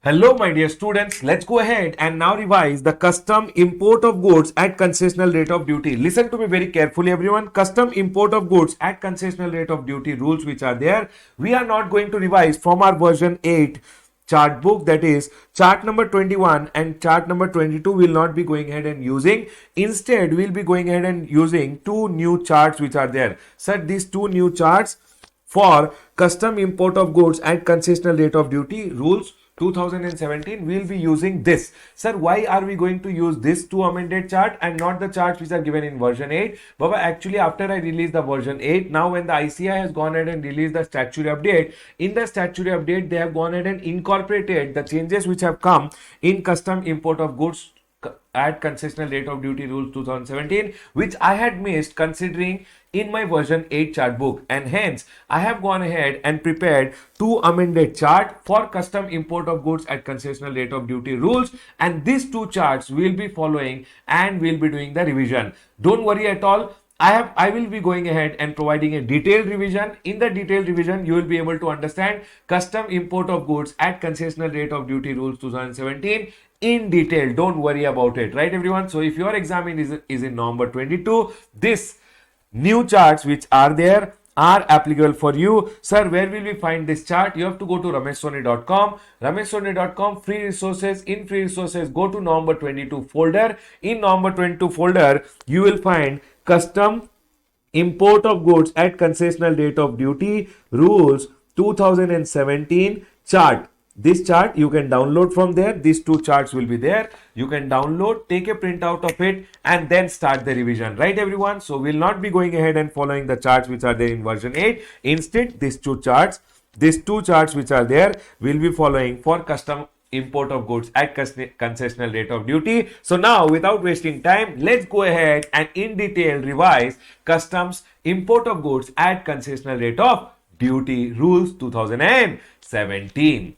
Hello, my dear students. Let's go ahead and now revise the custom import of goods at concessional rate of duty. Listen to me very carefully, everyone. Custom import of goods at concessional rate of duty rules which are there. We are not going to revise from our version 8 chart book, that is chart number 21 and chart number 22 will not be going ahead and using. Instead, we'll be going ahead and using two new charts which are there. So these two new charts for custom import of goods at concessional rate of duty rules 2017, we'll be using this. Sir, why are we going to use this two amended chart and not the charts which are given in version 8? Baba, actually after I released the version 8, now when the ICI has gone ahead and released the statutory update, in the statutory update they have gone ahead and incorporated the changes which have come in custom import of goods at concessional rate of duty rules 2017, which I had missed considering in my version 8 chart book, and hence I have gone ahead and prepared two amended chart for custom import of goods at concessional rate of duty rules, and these two charts will be following and will be doing the revision. Don't worry at all. I will be going ahead and providing a detailed revision. In the detailed revision, you will be able to understand custom import of goods at concessional rate of duty rules 2017 in detail. Don't worry about it, right, everyone? So if your exam is in November 22, this new charts which are there are applicable for you. Sir, where will we find this chart? You have to go to rameshsoni.com. rameshsoni.com, free resources. In free resources, go to November 22 folder. In November 22 folder, you will find custom import of goods at concessional rate of duty rules 2017 chart. This chart you can download from there. These two charts will be there. You can download, take a printout of it, and then start the revision, right, everyone? So we'll not be going ahead and following the charts which are there in version 8. Instead, these two charts which are there will be following for custom import of goods at concessional rate of duty. So now, without wasting time, let's go ahead and in detail revise customs import of goods at concessional rate of duty rules 2017.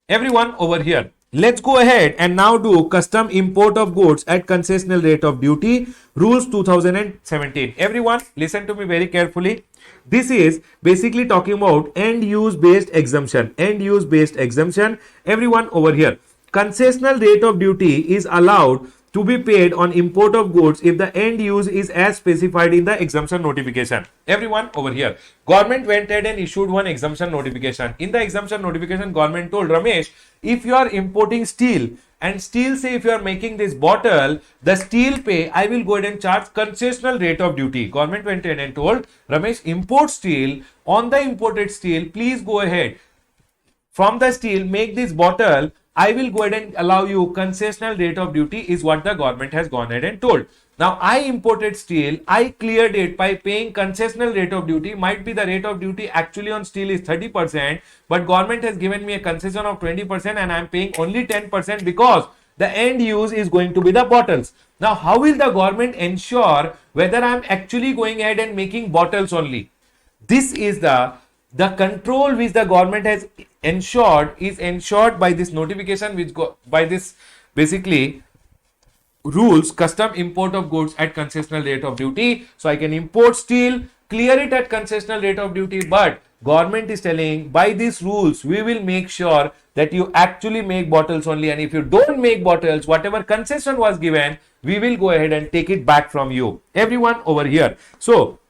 Everyone over here, let's go ahead and now do custom import of goods at concessional rate of duty rules 2017. Everyone, listen to me very carefully. This is basically talking about end use based exemption. End use based exemption. Everyone over here, concessional rate of duty is allowed to be paid on import of goods if the end use is as specified in the exemption notification. Everyone over here, government went ahead and issued one exemption notification. In the exemption notification, government told Ramesh, if you are importing steel and steel, say if you are making this bottle, the steel pay, I will go ahead and charge concessional rate of duty. Government went ahead and told Ramesh, import steel. On the imported steel, please go ahead from the steel, make this bottle. I will go ahead and allow you concessional rate of duty is what the government has gone ahead and told. Now I imported steel, I cleared it by paying concessional rate of duty. Might be the rate of duty actually on steel is 30%, but government has given me a concession of 20% and I am paying only 10% because the end use is going to be the bottles. Now how will the government ensure whether I am actually going ahead and making bottles only? This is the control which the government has ensured by this notification, which by this basically rules custom import of goods at concessional rate of duty. So I can import steel, clear it at concessional rate of duty, but government is telling by these rules we will make sure that you actually make bottles only, and if you don't make bottles, whatever concession was given, we will go ahead and take it back from you. Everyone over here. So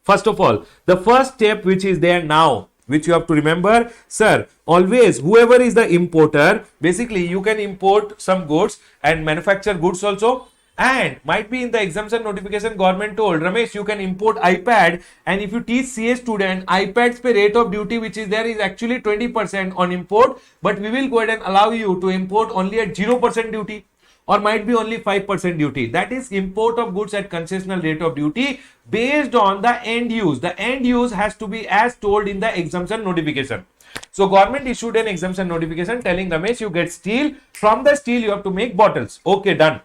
first of all, the first step which is there now, which you have to remember, sir, always whoever is the importer, basically you can import some goods and manufacture goods also, and might be in the exemption notification government told Ramesh you can import iPad, and if you teach CA student, iPad's pay rate of duty which is there is actually 20% on import, but we will go ahead and allow you to import only at 0% duty, or might be only 5% duty. That is import of goods at concessional rate of duty based on the end use. The end use has to be as told in the exemption notification. So government issued an exemption notification telling Ramesh you get steel. From the steel you have to make bottles. Okay, done.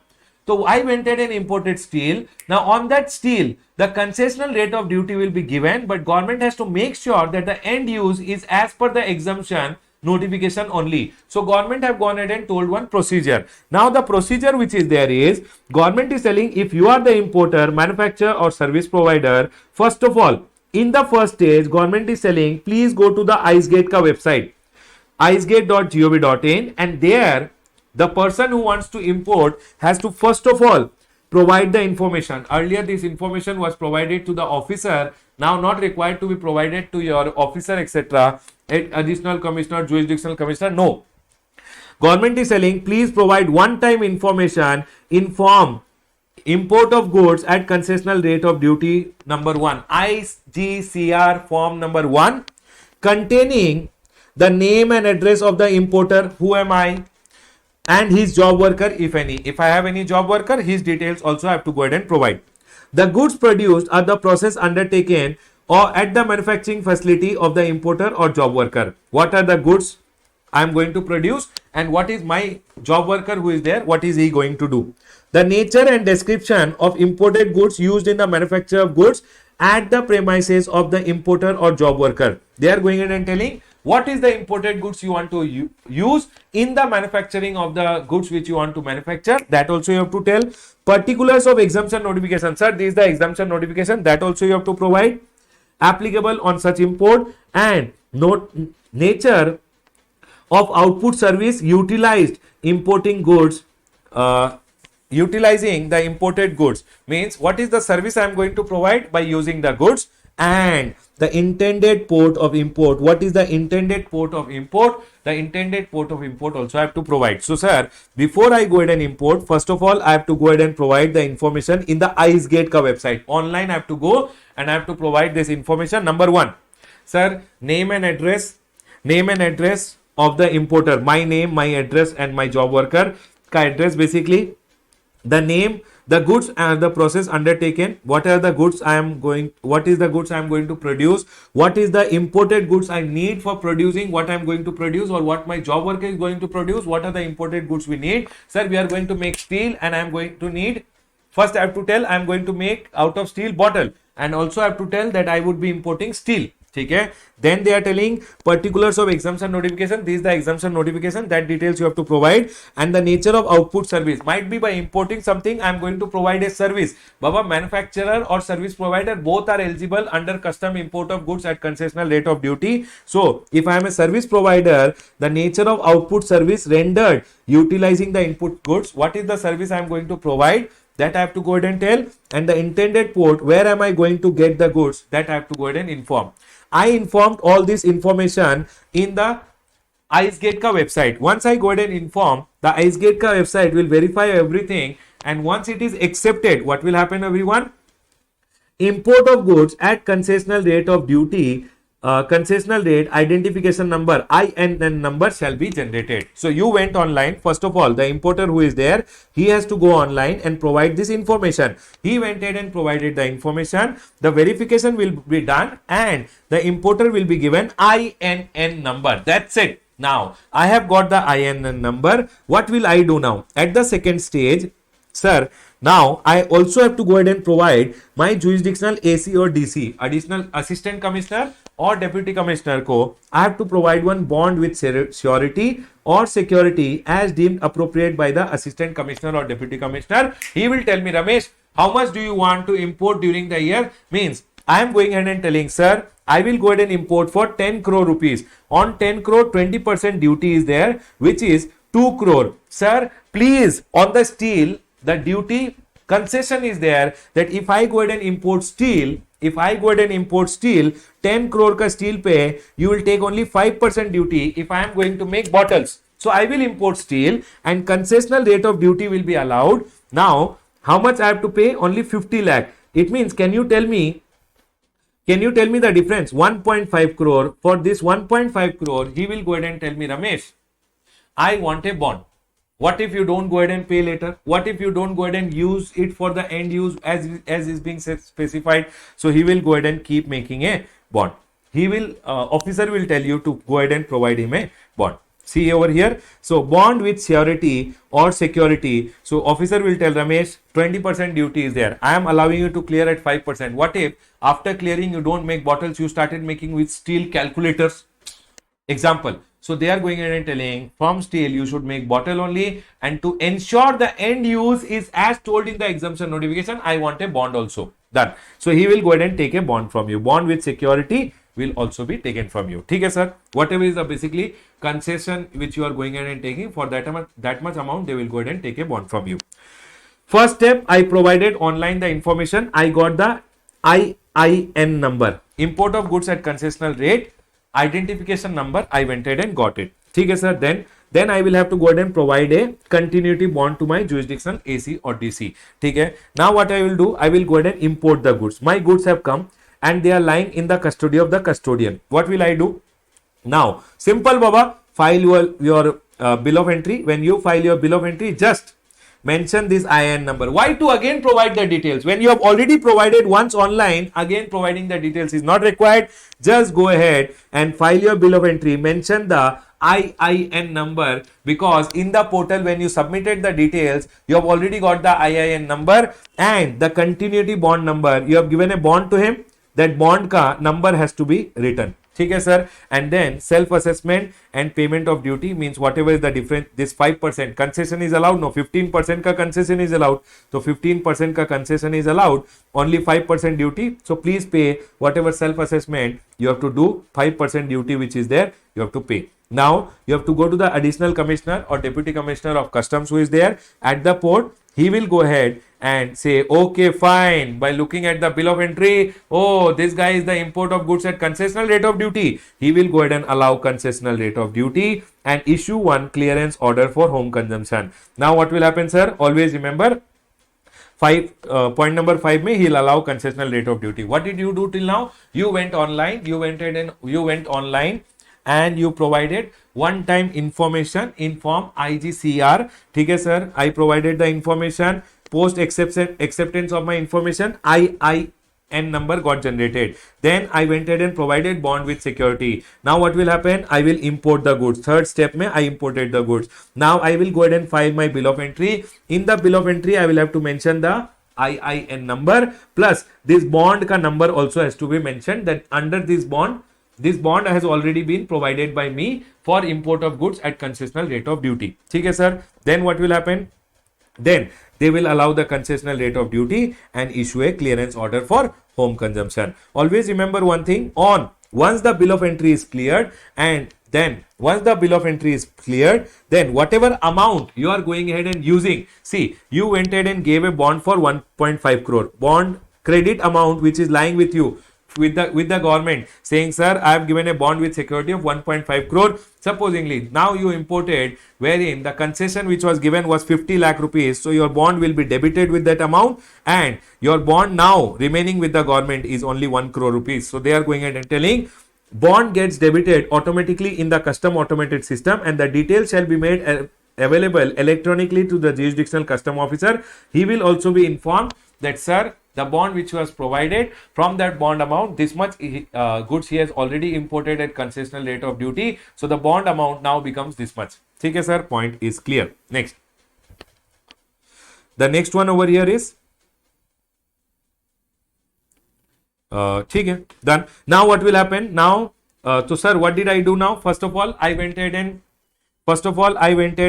So I went ahead and imported steel. Now on that steel, the concessional rate of duty will be given, but government has to make sure that the end use is as per the exemption notification only. So government have gone ahead and told one procedure. Now the procedure which is there is, government is telling if you are the importer, manufacturer or service provider, first of all, in the first stage, government is telling please go to the IceGate ka website. icegate.gov.in, and there the person who wants to import has to first of all provide the information. Earlier this information was provided to the officer, now not required to be provided to your officer, etc., additional commissioner, jurisdictional commissioner. No, government is telling please provide one time information in form import of goods at concessional rate of duty number 1, IGCR form number 1, containing the name and address of the importer, who am I, and his job worker if any. If I have any job worker, his details also I have to go ahead and provide. The goods produced are the process undertaken or at the manufacturing facility of the importer or job worker. What are the goods I am going to produce, and what is my job worker who is there, what is he going to do. The nature and description of imported goods used in the manufacture of goods at the premises of the importer or job worker. They are going in and telling what is the imported goods you want to use in the manufacturing of the goods which you want to manufacture. That also you have to tell. Particulars of exemption notification. Sir, this is the exemption notification. That also you have to provide. Applicable on such import, and nature of output service utilized importing goods, utilizing the imported goods means what is the service I am going to provide by using the goods, and the intended port of import. What is the intended port of import? The intended port of import also I have to provide. So sir, before I go ahead and import, first of all I have to go ahead and provide the information in the IceGate ka website. Online I have to go and I have to provide this information. Number 1, sir, name and address of the importer, my name, my address, and my job worker ka address, basically the name, the goods and the process undertaken, what is the goods I am going to produce, what is the imported goods I need for producing what I am going to produce, or what my job worker is going to produce, what are the imported goods we need. Sir, we are going to make steel, and I am going to need, first I have to tell I am going to make out of steel bottle, and also I have to tell that I would be importing steel. Okay. Then they are telling particulars of exemption notification. This is the exemption notification, that details you have to provide, and the nature of output service. Might be by importing something I am going to provide a service. Baba, manufacturer or service provider both are eligible under custom import of goods at concessional rate of duty. So if I am a service provider, the nature of output service rendered utilizing the input goods, what is the service I am going to provide, that I have to go ahead and tell, and the intended port, where am I going to get the goods, that I have to go ahead and inform. I informed all this information in the IceGate ka website. Once I go ahead and inform, the IceGate ka website will verify everything, and once it is accepted, what will happen, everyone? Import of goods at concessional rate of duty, concessional rate identification number, INN number, shall be generated. So you went online. First of all, the importer who is there, he has to go online and provide this information. He went ahead and provided the information. The verification will be done, and the importer will be given INN number. That's it. Now I have got the INN number. What will I do now? At the second stage, sir, now I also have to go ahead and provide my jurisdictional AC or DC, additional assistant commissioner or deputy commissioner ko. I have to provide one bond with surety or security as deemed appropriate by the assistant commissioner or deputy commissioner. He will tell me, Ramesh, how much do you want to import during the year? Means I am going ahead and telling, sir, I will go ahead and import for 10 crore rupees. On 10 crore, 20% duty is there, which is 2 crore. Sir, please, on the steel, the duty concession is there that if I go ahead and import steel, 10 crore ka steel pay, you will take only 5% duty if I am going to make bottles. So I will import steel, and concessional rate of duty will be allowed. Now, how much I have to pay? Only 50 lakh. It means, can you tell me the difference? 1.5 crore. For this 1.5 crore, he will go ahead and tell me, Ramesh, I want a bond. What if you don't go ahead and pay later? What if you don't go ahead and use it for the end use as is being specified? So he will go ahead and keep making a bond. He will, officer will tell you to go ahead and provide him a bond. See over here. So bond with surety or security. So officer will tell Ramesh, 20% duty is there. I am allowing you to clear at 5%. What if after clearing you don't make bottles, you started making with steel calculators? Example. So they are going ahead and telling, from steel you should make bottle only, and to ensure the end use is as told in the exemption notification, I want a bond also. Done. So he will go ahead and take a bond from you. Bond with security will also be taken from you. Okay, sir. Whatever is the basically concession which you are going ahead and taking, for that much amount, they will go ahead and take a bond from you. First step, I provided online the information. I got the IIN number, import of goods at concessional rate, identification number. I went ahead and got it. Okay, sir. Then I will have to go ahead and provide a continuity bond to my jurisdiction, AC or DC. Okay. Now what I will do, I will go ahead and import the goods. My goods have come and they are lying in the custody of the custodian. What will I do? Now, simple Baba, file your bill of entry. When you file your bill of entry, just mention this IIN number. Why to again provide the details? When you have already provided once online, again providing the details is not required. Just go ahead and file your bill of entry. Mention the IIN number, because in the portal when you submitted the details, you have already got the IIN number and the continuity bond number. You have given a bond to him. That bond ka number has to be written. Okay, sir. And then self-assessment and payment of duty means whatever is the difference. This 5% concession is allowed. No, 15% ka concession is allowed. So 15% ka concession is allowed. Only 5% duty. So please pay whatever self-assessment you have to do. 5% duty which is there, you have to pay. Now you have to go to the additional commissioner or deputy commissioner of customs who is there at the port. He will go ahead and say, okay, fine. By looking at the bill of entry, oh, this guy is the import of goods at concessional rate of duty. He will go ahead and allow concessional rate of duty and issue one clearance order for home consumption. Now what will happen, sir? Always remember, point number 5 mein he'll allow concessional rate of duty. What did you do till now? You went online, you went online and you provided one time information in form IGCR. Okay, sir. I provided the information. Post acceptance of my information, IIN number got generated. Then I went ahead and provided bond with security. Now what will happen? I will import the goods. Third step mein I imported the goods. Now I will go ahead and file my bill of entry. In the bill of entry, I will have to mention the IIN number plus this bond ka number also has to be mentioned, that under this bond has already been provided by me for import of goods at concessional rate of duty. Okay, sir. Then what will happen? Then they will allow the concessional rate of duty and issue a clearance order for home consumption. Always remember one thing, once the bill of entry is cleared, and then once the bill of entry is cleared, then whatever amount you are going ahead and using, see, you went ahead and gave a bond for 1.5 crore. Bond credit amount which is lying with you, with the government, saying, sir, I have given a bond with security of 1.5 crore. Supposingly, now you imported, wherein the concession which was given was 50 lakh rupees. So your bond will be debited with that amount, and your bond now remaining with the government is only 1 crore rupees. So they are going ahead and telling, bond gets debited automatically in the custom automated system, and the details shall be made available electronically to the jurisdictional custom officer. He will also be informed that, sir, the bond which was provided, from that bond amount, this much goods he has already imported at concessional rate of duty. So the bond amount now becomes this much. Okay, sir. Point is clear. Next. The next one over here is done. Now what will happen? Now, so sir, what did I do now? First of all, I went ahead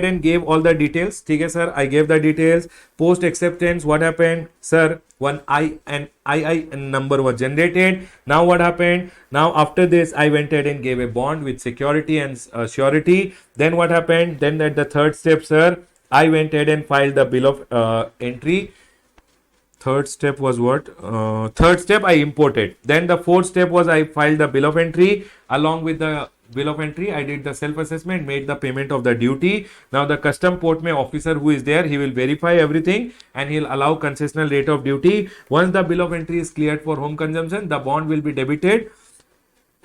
and gave all the details. Okay, sir. I gave the details. Post acceptance, what happened? Sir, one IIN number was generated. Now what happened? Now after this, I went ahead and gave a bond with security and surety. Then what happened? Then at the third step, sir, I went ahead and filed the bill of entry. Third step was what? Third step I imported. Then the fourth step was I filed the bill of entry. Along with the bill of entry, I did the self-assessment, made the payment of the duty. Now the custom port mein officer who is there, he will verify everything and he'll allow concessional rate of duty. Once the bill of entry is cleared for home consumption, the bond will be debited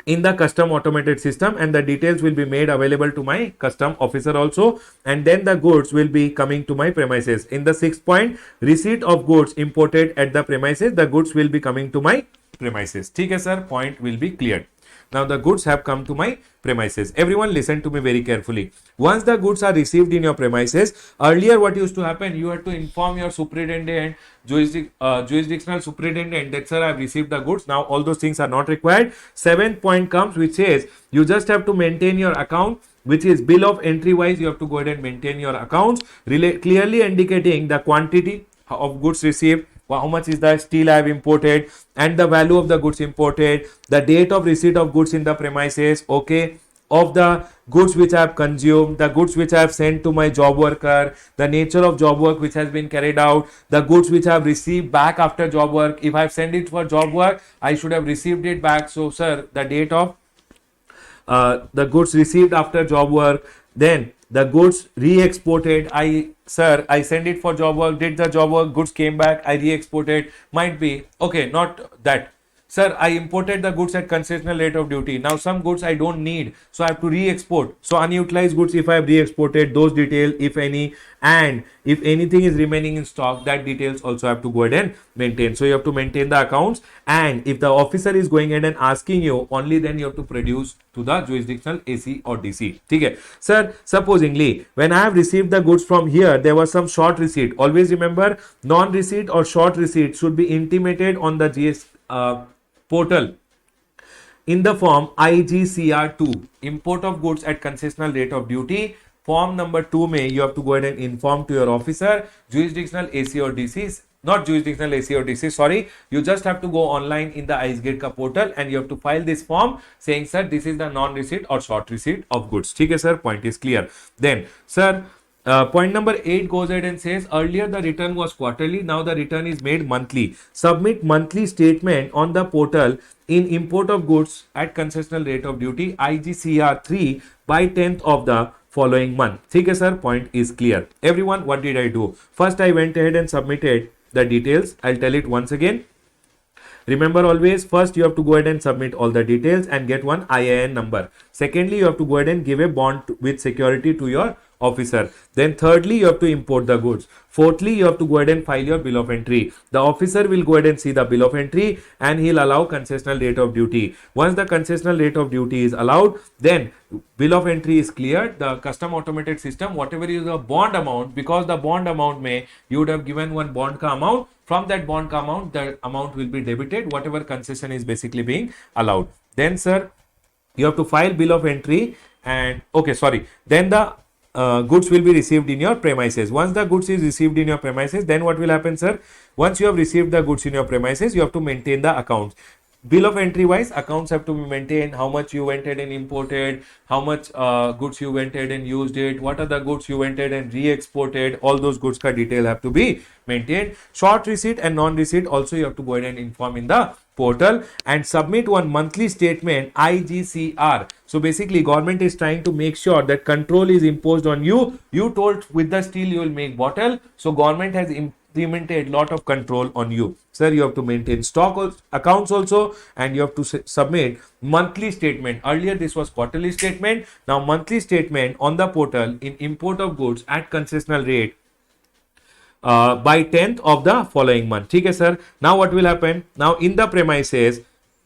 in the custom automated system, and the details will be made available to my custom officer also, and then the goods will be coming to my premises. In the sixth point, receipt of goods imported at the premises, the goods will be coming to my premises. Okay, sir, point will be cleared. Now the goods have come to my premises. Everyone listen to me very carefully. Once the goods are received in your premises, earlier what used to happen, you had to inform your superintendent, jurisdictional superintendent that, sir, I have received the goods. Now all those things are not required. Seventh point comes, which says you just have to maintain your account, which is bill of entry wise. You have to go ahead and maintain your accounts, clearly indicating the quantity of goods received, how much is the steel I have imported, and the value of the goods imported, the date of receipt of goods in the premises, okay, of the goods which I have consumed, the goods which I have sent to my job worker, the nature of job work which has been carried out, the goods which I have received back after job work. If I have sent it for job work, I should have received it back. So, sir, the date of the goods received after job work, then the goods re-exported. I send it for job work, did the job work, goods came back, I re-exported. Might be okay, not that. Sir, I imported the goods at concessional rate of duty. Now some goods I don't need, so I have to re-export. So unutilized goods, if I have re-exported, those details, if any, and if anything is remaining in stock, that details also have to go ahead and maintain. So you have to maintain the accounts, and if the officer is going ahead and asking you, only then you have to produce to the jurisdictional AC or DC. Okay, sir, supposingly when I have received the goods from here, there was some short receipt. Always remember, non-receipt or short receipt should be intimated on the GS portal in the form IGCR2, import of goods at concessional rate of duty. Form number 2 may you have to go ahead and inform to your officer, jurisdictional AC or DC, not jurisdictional AC or DC, sorry. You just have to go online in the IceGate ka portal and you have to file this form saying, sir, this is the non-receipt or short receipt of goods. Okay, sir, point is clear. Then, sir, point number 8 goes ahead and says, earlier the return was quarterly, now the return is made monthly. Submit monthly statement on the portal in import of goods at concessional rate of duty IGCR 3 by 10th of the following month. Okay, sir, point is clear. Everyone, what did I do? First, I went ahead and submitted the details. I'll tell it once again. Remember always, first you have to go ahead and submit all the details and get one IIN number. Secondly, you have to go ahead and give a bond with security to your officer. Then thirdly, you have to import the goods. Fourthly, you have to go ahead and file your bill of entry. The officer will go ahead and see the bill of entry and he'll allow concessional rate of duty. Once the concessional rate of duty is allowed, then bill of entry is cleared. The custom automated system, whatever is the bond amount, because the bond amount may, you would have given one bond ka amount. From that bond ka amount, the amount will be debited, whatever concession is basically being allowed. Then, sir, you have to file bill of entry and, okay, sorry. Then the goods will be received in your premises. Once the goods is received in your premises, then what will happen, sir? Once you have received the goods in your premises, you have to maintain the accounts. Bill of entry wise, accounts have to be maintained. How much you went ahead and imported, how much goods you went ahead and used it, what are the goods you went ahead and re-exported, all those goods ka detail have to be maintained. Short receipt and non-receipt also you have to go ahead and inform in the portal and submit one monthly statement IGCR. So basically government is trying to make sure that control is imposed on you. You told with the steel you will make bottle, so government has implemented lot of control on you. Sir, you have to maintain stock accounts also, and you have to submit monthly statement. Earlier this was quarterly statement, now monthly statement on the portal in import of goods at concessional rate by 10th of the following month. Okay, sir. Now what will happen? Now in the premises,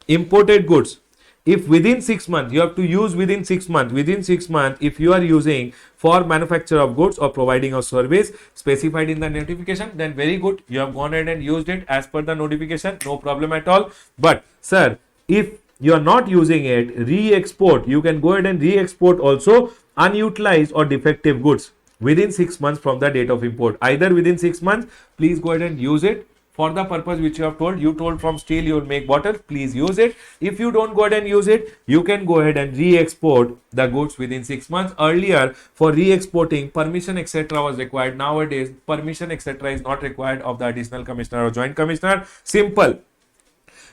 imported goods, if within 6 months, you have to use within 6 months. Within 6 months, if you are using for manufacture of goods or providing a service specified in the notification, then very good. You have gone ahead and used it as per the notification. No problem at all. But sir, if you are not using it, re-export. You can go ahead and re-export also unutilized or defective goods within 6 months from the date of import. Either within 6 months, please go ahead and use it for the purpose which you have told. You told from steel you will make bottle, please use it. If you don't go ahead and use it, you can go ahead and re-export the goods within 6 months. Earlier, for re-exporting, permission etc. was required. Nowadays, permission etc. is not required of the additional commissioner or joint commissioner. Simple.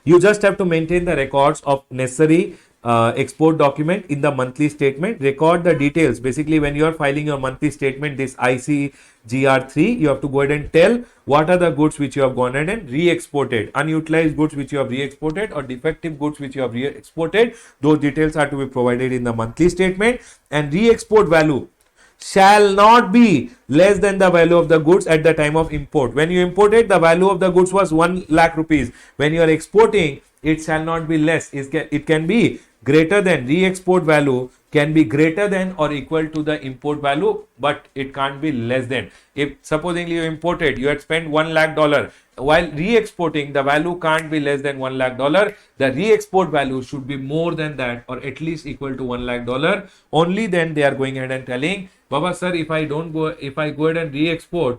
You just have to maintain the records of necessary export document in the monthly statement. Record the details. Basically, when you are filing your monthly statement, this ICGR3, you have to go ahead and tell what are the goods which you have gone ahead and re-exported, unutilized goods which you have re-exported, or defective goods which you have re-exported. Those details are to be provided in the monthly statement. And re-export value shall not be less than the value of the goods at the time of import. When you imported, the value of the goods was 1 lakh rupees. When you are exporting, it shall not be less. It can be greater than. Re-export value can be greater than or equal to the import value, but it can't be less than. If supposingly you imported, you had spent $1 lakh, while re-exporting, the value can't be less than $1 lakh. The re-export value should be more than that, or at least equal to $1 lakh. Only then they are going ahead and telling, Baba sir, if I go ahead and re-export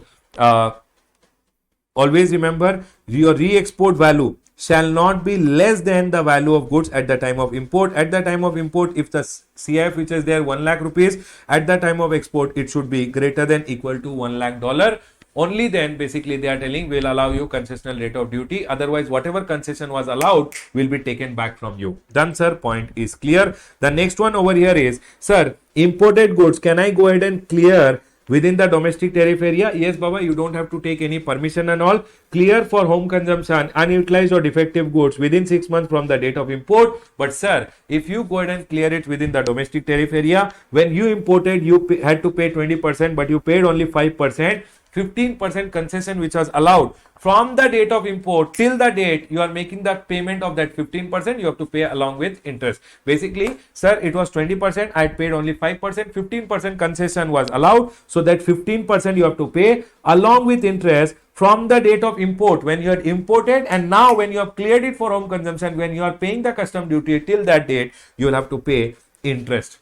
always remember your re-export value shall not be less than the value of goods at the time of import. At the time of import, if the CIF which is there 1 lakh rupees, at the time of export it should be greater than equal to $1 lakh. Only then basically they are telling will allow you concessional rate of duty. Otherwise, whatever concession was allowed will be taken back from you. Done, sir. Point is clear. The next one over here is, sir, imported goods, can I go ahead and clear within the domestic tariff area? Yes, Baba, you don't have to take any permission and all. Clear for home consumption, unutilized or defective goods within 6 months from the date of import. But sir, if you go ahead and clear it within the domestic tariff area, when you imported, you had to pay 20%, but you paid only 5%. 15% concession which was allowed from the date of import till the date you are making the payment of that 15%, you have to pay along with interest. Basically, sir, it was 20%, I paid only 5%, 15% concession was allowed, so that 15% you have to pay along with interest from the date of import when you had imported, and now when you have cleared it for home consumption, when you are paying the custom duty till that date, you will have to pay interest.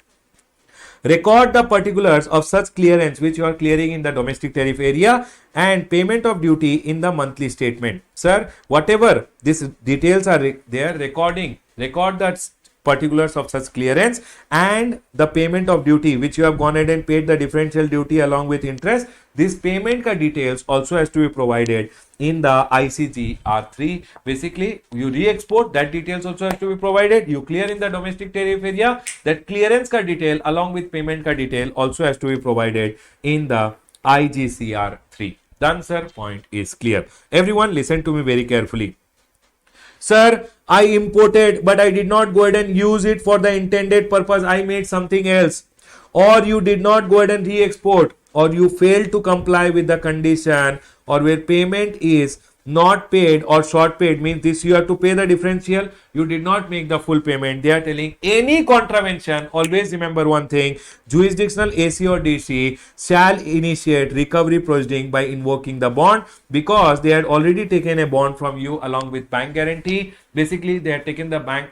Record the particulars of such clearance which you are clearing in the domestic tariff area and payment of duty in the monthly statement. Sir, whatever these details are there, record that particulars of such clearance and the payment of duty which you have gone ahead and paid the differential duty along with interest. This payment ka details also has to be provided in the ICGR 3. Basically, you re-export, that details also has to be provided. You clear in the domestic tariff area, that clearance ka detail along with payment ka detail also has to be provided in the IGCR 3. Done, sir. Point is clear. Everyone listen to me very carefully. Sir, I imported but I did not go ahead and use it for the intended purpose. I made something else. Or you did not go ahead and re-export, or you failed to comply with the condition, or where payment is not paid or short paid, means this you have to pay the differential, you did not make the full payment. They are telling any contravention, always remember one thing, jurisdictional AC or DC shall initiate recovery proceeding by invoking the bond, because they had already taken a bond from you along with bank guarantee. Basically, they had taken the bank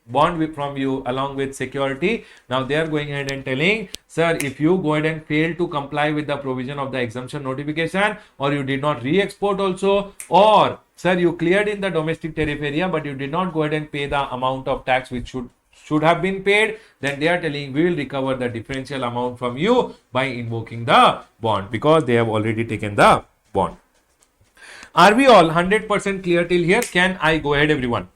bond from you along with security. Now they are going ahead and telling, sir, if you go ahead and fail to comply with the provision of the exemption notification, or you did not re-export also, or sir, you cleared in the domestic tariff area but you did not go ahead and pay the amount of tax which should have been paid, then they are telling we will recover the differential amount from you by invoking the bond, because they have already taken the bond. Are we all 100% clear till here? Can I go ahead, everyone?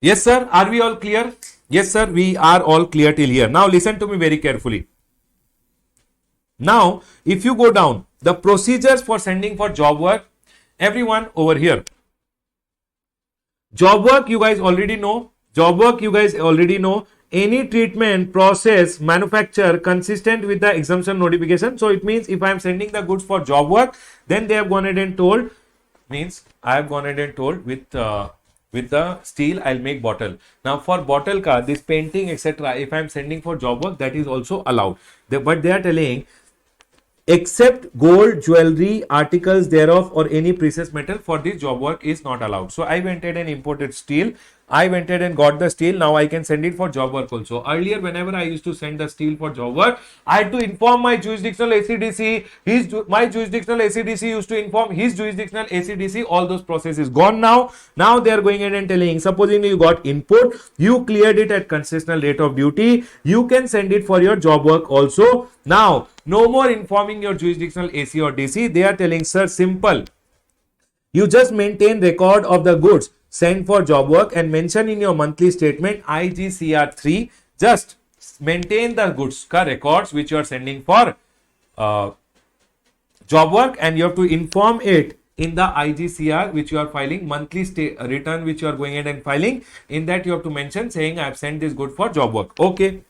Yes, sir. Are we all clear? Yes, sir. We are all clear till here. Now, listen to me very carefully. Now, if you go down, the procedures for sending for job work, everyone over here. Job work, you guys already know. Job work, you guys already know. Any treatment, process, manufacture consistent with the exemption notification. So, it means if I am sending the goods for job work, then they have gone ahead and told, means I have gone ahead and told with the steel I'll make bottle. Now for bottle ka, this painting etc, if I am sending for job work, that is also allowed. But they are telling except gold, jewelry, articles thereof or any precious metal for this job work is not allowed. So I went ahead and imported steel. I went ahead and got the steel. Now I can send it for job work also. Earlier, whenever I used to send the steel for job work, I had to inform my jurisdictional ACDC. My jurisdictional ACDC used to inform his jurisdictional ACDC. All those processes gone now. Now they are going ahead and telling, supposing you got input, you cleared it at concessional rate of duty, you can send it for your job work also. Now, no more informing your jurisdictional AC or DC. They are telling, sir, simple. You just maintain record of the goods sent for job work and mention in your monthly statement IGCR 3. Just maintain the goods ka records which you are sending for job work, and you have to inform it in the IGCR which you are filing, monthly return which you are going ahead and filing. In that you have to mention saying I have sent this good for job work. Okay.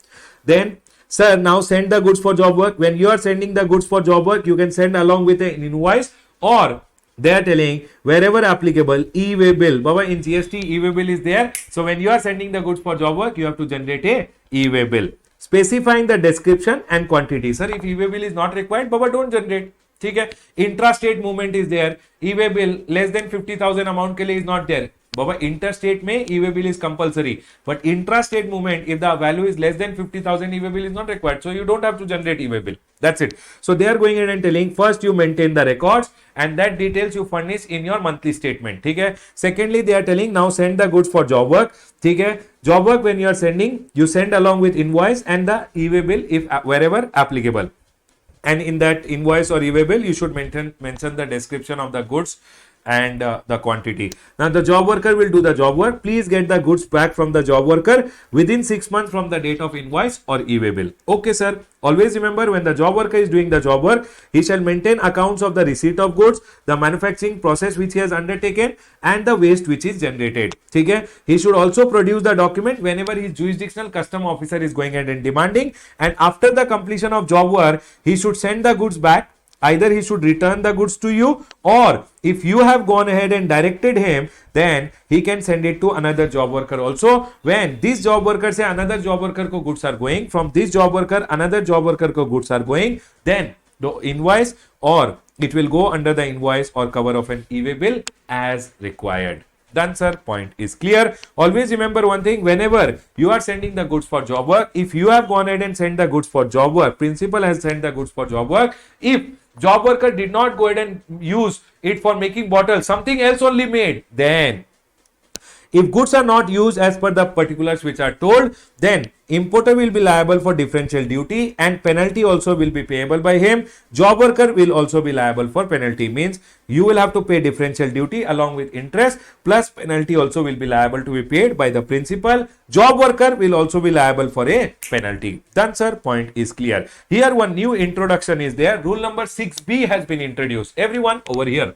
Then, sir, now send the goods for job work. When you are sending the goods for job work, you can send along with an invoice, or they are telling wherever applicable e-way bill. Baba, in GST e-way bill is there. So when you are sending the goods for job work, you have to generate a e-way bill specifying the description and quantity. Sir, if e-way bill is not required, Baba, don't generate. ठीक है, intra-state movement is there. E-way bill less than 50,000 amount के लिए is not there. Baba, interstate mein e-way bill is compulsory, but intrastate movement, if the value is less than 50,000, e-way bill is not required. So you don't have to generate e-way bill. That's it. So they are going ahead and telling, first you maintain the records and that details you furnish in your monthly statement. Okay. Secondly, they are telling now send the goods for job work. Okay. Job work, when you are sending, you send along with invoice and the e-way bill if wherever applicable. And in that invoice or e-way bill, you should mention the description of the goods and the quantity. Now the job worker will do the job work. Please get the goods back from the job worker within 6 months from the date of invoice or e-way bill. Okay, sir. Always remember, when the job worker is doing the job work, he shall maintain accounts of the receipt of goods, the manufacturing process which he has undertaken, and the waste which is generated. Okay. He should also produce the document whenever his jurisdictional custom officer is going ahead and demanding, and after the completion of job work, he should send the goods back. Either he should return the goods to you, or if you have gone ahead and directed him, then he can send it to another job worker also. When this job worker say another job worker ko goods are going, from this job worker another job worker ko goods are going, then the invoice, or it will go under the invoice or cover of an e-way bill as required. Done, sir. Point is clear. Always remember one thing, whenever you are sending the goods for job work, if you have gone ahead and sent the goods for job work, principal has sent the goods for job work, if job worker did not go ahead and use it for making bottles, something else only made, then if goods are not used as per the particulars which are told, then importer will be liable for differential duty and penalty also will be payable by him. Job worker will also be liable for penalty, means you will have to pay differential duty along with interest, plus penalty also will be liable to be paid by the principal. Job worker will also be liable for a penalty. Done, sir. Point is clear. Here one new introduction is there. Rule number 6B has been introduced. Everyone over here.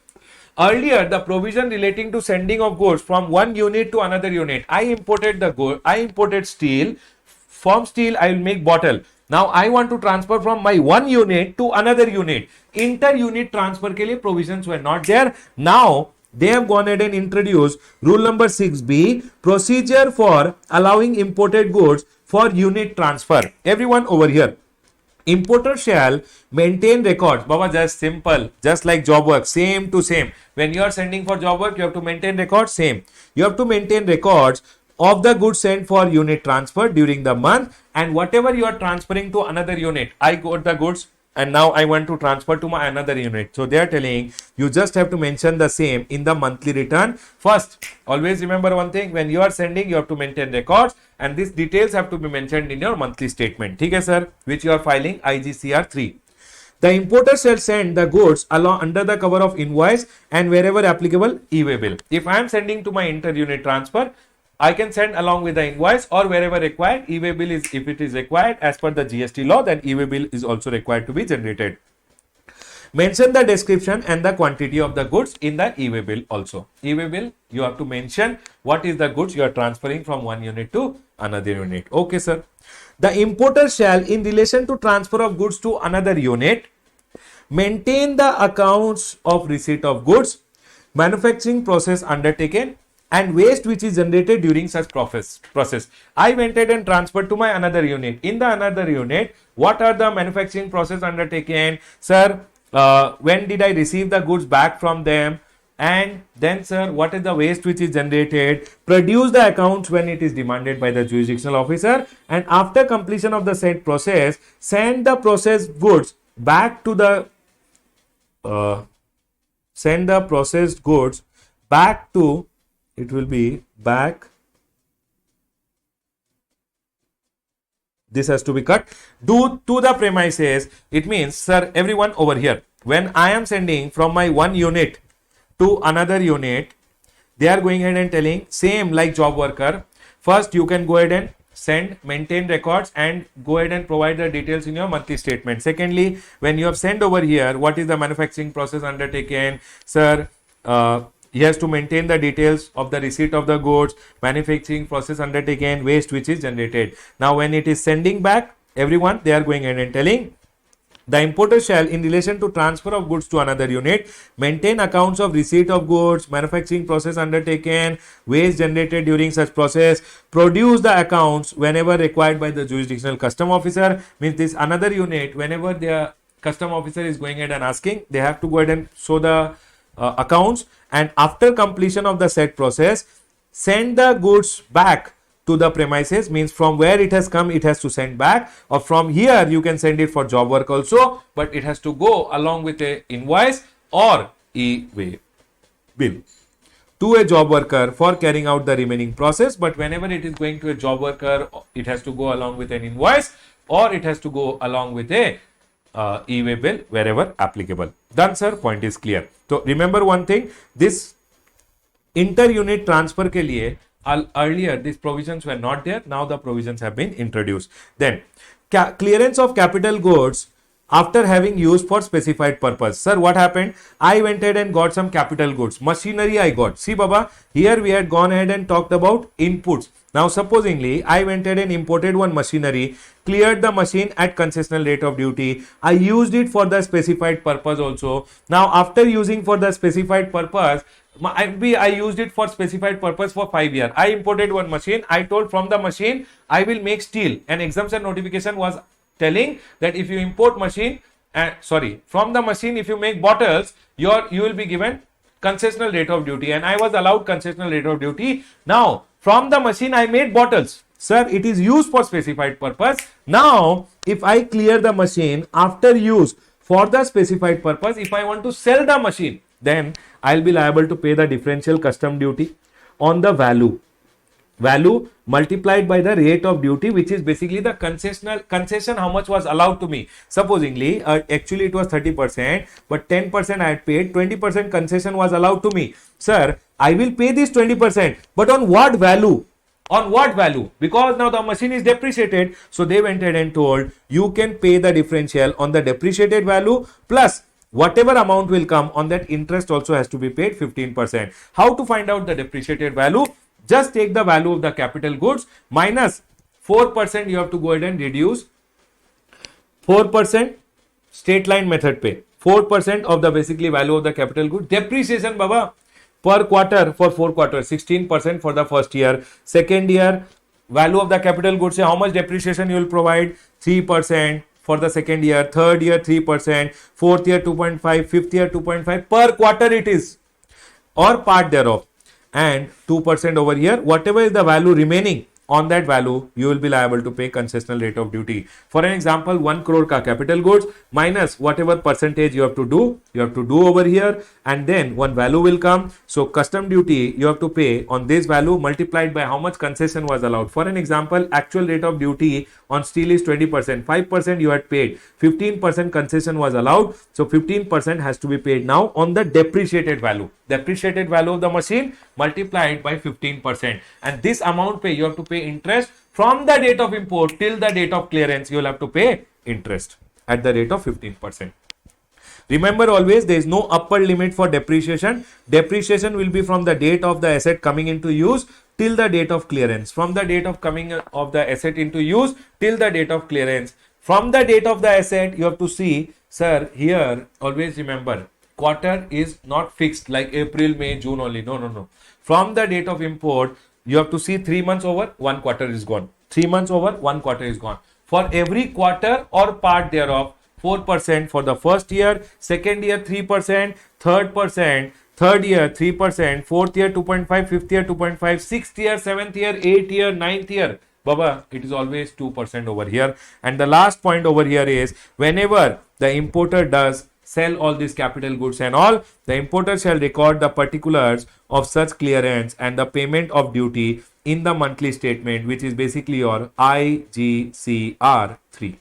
Earlier, the provision relating to sending of goods from one unit to another unit. I imported the good. I imported steel. From steel, I will make bottle. Now, I want to transfer from my one unit to another unit. Inter-unit transfer ke liye provisions were not there. Now, they have gone ahead and introduced rule number 6B, procedure for allowing imported goods for unit transfer. Everyone over here. Importer shall maintain records. Baba, just simple, just like job work, same to same. When you are sending for job work, you have to maintain records, same. You have to maintain records of the goods sent for unit transfer during the month, and whatever you are transferring to another unit. I got the goods and now I want to transfer to my another unit. So they are telling you just have to mention the same in the monthly return. First, always remember one thing, when you are sending, you have to maintain records, and these details have to be mentioned in your monthly statement. Okay, sir, which you are filing IGCR 3. The importer shall send the goods along under the cover of invoice and wherever applicable e-way bill. If I am sending to my inter-unit transfer, I can send along with the invoice, or wherever required, e-way bill is, if it is required as per the GST law, then e-way bill is also required to be generated. Mention the description and the quantity of the goods in the e-way bill also. E-way bill, you have to mention what is the goods you are transferring from one unit to another unit. Okay, sir. The importer shall, in relation to transfer of goods to another unit, maintain the accounts of receipt of goods, manufacturing process undertaken, and waste which is generated during such process. I went ahead and transferred to my another unit. In the another unit, what are the manufacturing process undertaken? Sir, when did I receive the goods back from them? And then, sir, what is the waste which is generated? Produce the accounts when it is demanded by the jurisdictional officer, and after completion of the said process, send the processed goods back to the send the processed goods back to, it will be back, this has to be cut, due to the premises. It means, sir, everyone over here, when I am sending from my one unit to another unit, they are going ahead and telling same like job worker. First, you can go ahead and send, maintain records, and go ahead and provide the details in your monthly statement. Secondly, when you have sent over here, what is the manufacturing process undertaken? Sir, he has to maintain the details of the receipt of the goods, manufacturing process undertaken, waste which is generated. Now, when it is sending back, everyone, they are going ahead and telling the importer shall, in relation to transfer of goods to another unit, maintain accounts of receipt of goods, manufacturing process undertaken, waste generated during such process, produce the accounts whenever required by the jurisdictional custom officer. Means this another unit, whenever the custom officer is going ahead and asking, they have to go ahead and show the accounts, and after completion of the said process, send the goods back to the premises, means from where it has come, it has to send back, or from here you can send it for job work also, but it has to go along with a invoice or e-way bill to a job worker for carrying out the remaining process. But whenever it is going to a job worker, it has to go along with an invoice or it has to go along with a e-way bill wherever applicable. Done, sir? Point is clear. So remember one thing, this inter-unit transfer ke liye earlier these provisions were not there. Now the provisions have been introduced. Then clearance of capital goods after having used for specified purpose. Sir, what happened? I went ahead and got some capital goods. Machinery I got. See, Baba, here we had gone ahead and talked about inputs. Now, supposingly, I went ahead and imported one machinery, cleared the machine at concessional rate of duty. I used it for the specified purpose also. Now, after using for the specified purpose, I used it for specified purpose for 5 years. I imported one machine. I told from the machine, I will make steel. An exemption notification was telling that if you import machine, from the machine, if you make bottles, you will be given concessional rate of duty, and I was allowed concessional rate of duty. Now, from the machine, I made bottles. Sir, it is used for specified purpose. Now, if I clear the machine after use for the specified purpose, if I want to sell the machine, then I'll be liable to pay the differential custom duty on the value multiplied by the rate of duty, which is basically the concession how much was allowed to me. Supposingly, actually it was 30%, but 10% I had paid, 20% concession was allowed to me. Sir, I will pay this 20%, but on what value? On what value? Because now the machine is depreciated. So they went ahead and told you can pay the differential on the depreciated value plus whatever amount will come on that, interest also has to be paid 15%. How to find out the depreciated value? Just take the value of the capital goods minus 4%. You have to go ahead and reduce 4%, straight line method pay 4% of the basically value of the capital good. Depreciation, Baba, per quarter for 4 quarters, 16% for the first year. Second year, value of the capital goods, say how much depreciation you will provide, 3% for the second year. Third year, 3%. Fourth year, 2.5. Fifth year, 2.5. Per quarter it is, or part thereof. And 2% over here, whatever is the value remaining, on that value you will be liable to pay concessional rate of duty. For an example, 1 crore ka capital goods minus whatever percentage you have to do over here, and then one value will come. So custom duty you have to pay on this value multiplied by how much concession was allowed. For an example, actual rate of duty on steel is 20%, 5% you had paid, 15% concession was allowed, so 15% has to be paid now on the depreciated value of the machine multiplied by 15%, and this amount you have to pay interest from the date of import till the date of clearance. You will have to pay interest at the rate of 15%. Remember always, there is no upper limit for depreciation. Depreciation will be from the date of the asset coming into use till the date of clearance. From the date of coming of the asset into use till the date of clearance. From the date of the asset, you have to see, sir, here always remember, quarter is not fixed like April, May, June only. No. From the date of import, you have to see 3 months over, 1 quarter is gone. 3 months over, 1 quarter is gone. For every quarter or part thereof, 4% for the first year, second year 3%, third year 3%, fourth year 2.5, fifth year 2.5, sixth year, seventh year, 8th year, 9th year. Baba, it is always 2% over here. And the last point over here is, whenever the importer does sell all these capital goods and all, the importer shall record the particulars of such clearance and the payment of duty in the monthly statement, which is basically your IGCR 3.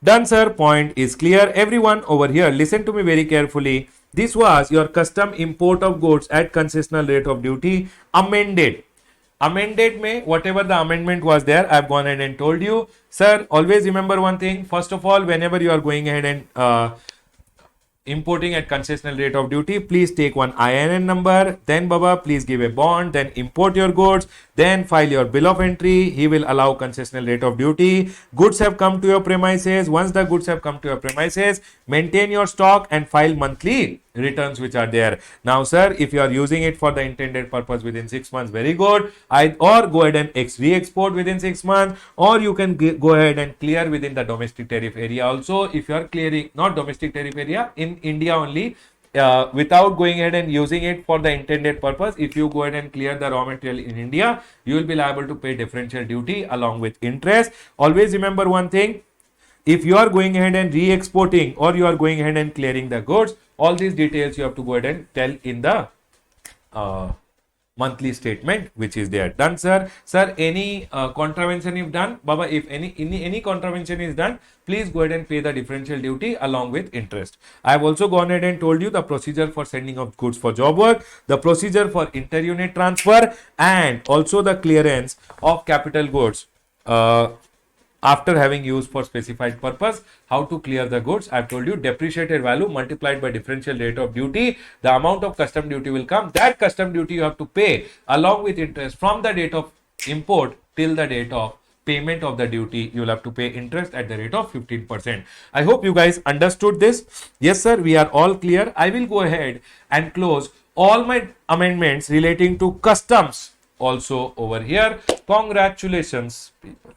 Done, sir. Point is clear. Everyone over here, listen to me very carefully. This was your custom import of goods at concessional rate of duty amended. Amended mein, whatever the amendment was there, I have gone ahead and told you. Sir, always remember one thing. First of all, whenever you are going ahead and importing at concessional rate of duty, please take one INN number. Then, Baba, please give a bond. Then import your goods. Then file your bill of entry. He will allow concessional rate of duty. Goods have come to your premises. Once the goods have come to your premises, maintain your stock and file monthly returns which are there. Now, sir, if you are using it for the intended purpose within 6 months, very good. Or go ahead and re-export within 6 months, or you can go ahead and clear within the domestic tariff area also. If you are clearing not domestic tariff area, in India only, without going ahead and using it for the intended purpose, if you go ahead and clear the raw material in India, you will be liable to pay differential duty along with interest. Always remember one thing: if you are going ahead and re-exporting, or you are going ahead and clearing the goods, all these details you have to go ahead and tell in the monthly statement which is there. Done, sir? Sir, any contravention if done, Baba, if any contravention is done, please go ahead and pay the differential duty along with interest. I have also gone ahead and told you the procedure for sending of goods for job work, the procedure for inter-unit transfer, and also the clearance of capital goods after having used for specified purpose. How to clear the goods? I've told you, depreciated value multiplied by differential rate of duty, the amount of custom duty will come. That custom duty you have to pay along with interest from the date of import till the date of payment of the duty. You will have to pay interest at the rate of 15%. I hope you guys understood this. Yes, sir, we are all clear. I will go ahead and close all my amendments relating to customs also over here. Congratulations, people.